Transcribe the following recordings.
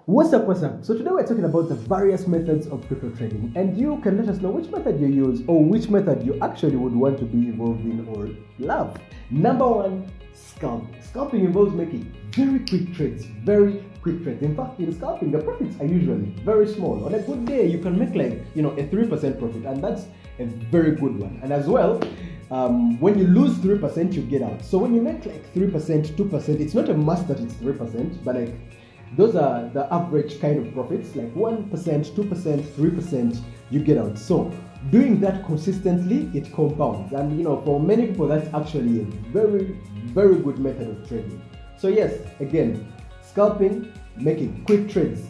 What's up, what's up? So today we're talking about the various methods of crypto trading, and you can let us know which method you use or which method you actually would want to be involved in or love. Number one, scalping. Scalping involves making very quick trades, In fact, in scalping, the profits are usually very small. On a good day, you can make a 3% profit, and that's a very good one. And as well, when you lose 3%, you get out. So when you make 3%, 2%, it's not a must that it's 3%, but those are the average kind of profits, 1%, 2%, 3%, you get out. So doing that consistently, it compounds. And for many people, that's actually a very, very good method of trading. So yes, again, scalping, making quick trades.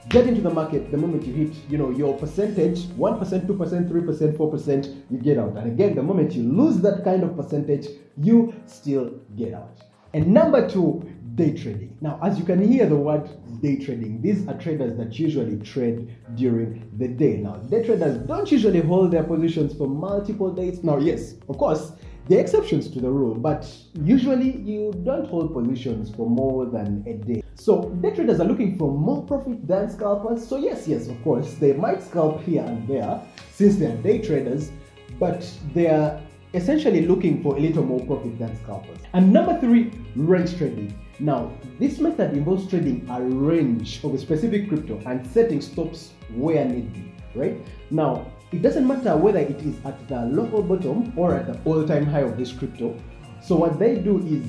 Get into the market the moment you hit, your percentage, 1%, 2%, 3%, 4%, you get out. And again, the moment you lose that kind of percentage, you still get out. And number two, day trading. Now, as you can hear the word day trading, these are traders that usually trade during the day. Now, day traders don't usually hold their positions for multiple days. Now, yes, of course, there are exceptions to the rule, but usually you don't hold positions for more than a day. So day traders are looking for more profit than scalpers. So yes, of course, they might scalp here and there since they are day traders, but they are essentially looking for a little more profit than scalpers. And number three, range trading. Now, this method involves trading a range of a specific crypto and setting stops where need be, right? Now, it doesn't matter whether it is at the local bottom or at the all-time high of this crypto. So what they do is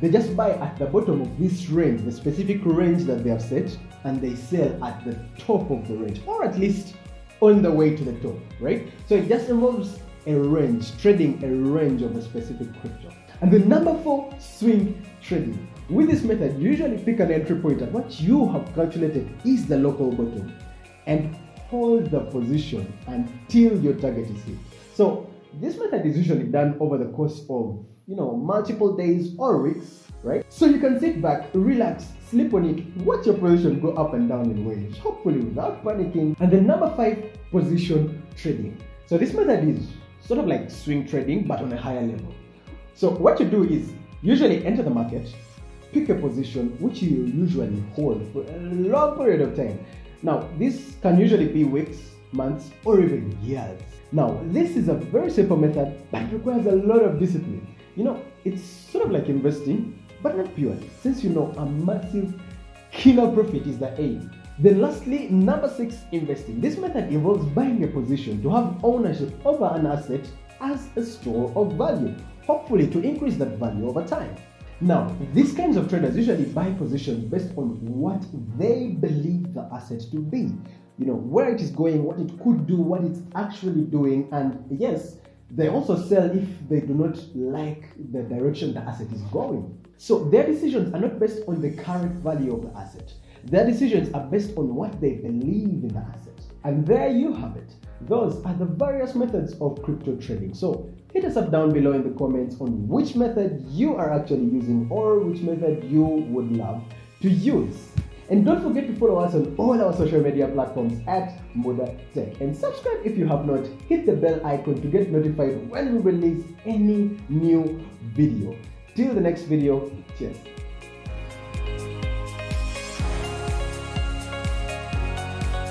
they just buy at the bottom of this range, the specific range that they have set, and they sell at the top of the range, or at least on the way to the top, right? So it just involves a range, trading a range of a specific crypto. And the number four, swing trading. With this method, you usually pick an entry point at what you have calculated is the local bottom and hold the position until your target is hit. So this method is usually done over the course of multiple days or weeks, right? So you can sit back, relax, sleep on it, watch your position go up and down in range, hopefully without panicking. And the number five, position trading. So this method is sort of like swing trading, but on a higher level. So what you do is usually enter the market, pick a position which you usually hold for a long period of time. Now, this can usually be weeks, months, or even years. Now, this is a very simple method, but it requires a lot of discipline. It's sort of like investing, but not purely, since a massive killer profit is the aim. Then lastly, number six, investing. This method involves buying a position to have ownership over an asset as a store of value, hopefully to increase that value over time. Now, these kinds of traders usually buy positions based on what they believe the asset to be, where it is going, what it could do, what it's actually doing, and yes, they also sell if they do not like the direction the asset is going. So their decisions are not based on the current value of the asset. Their decisions are based on what they believe in the asset. And there you have it. Those are the various methods of crypto trading. So hit us up down below in the comments on which method you are actually using or which method you would love to use. And don't forget to follow us on all our social media platforms at MUDA Tech. And subscribe if you have not. Hit the bell icon to get notified when we release any new video. Till the next video, cheers.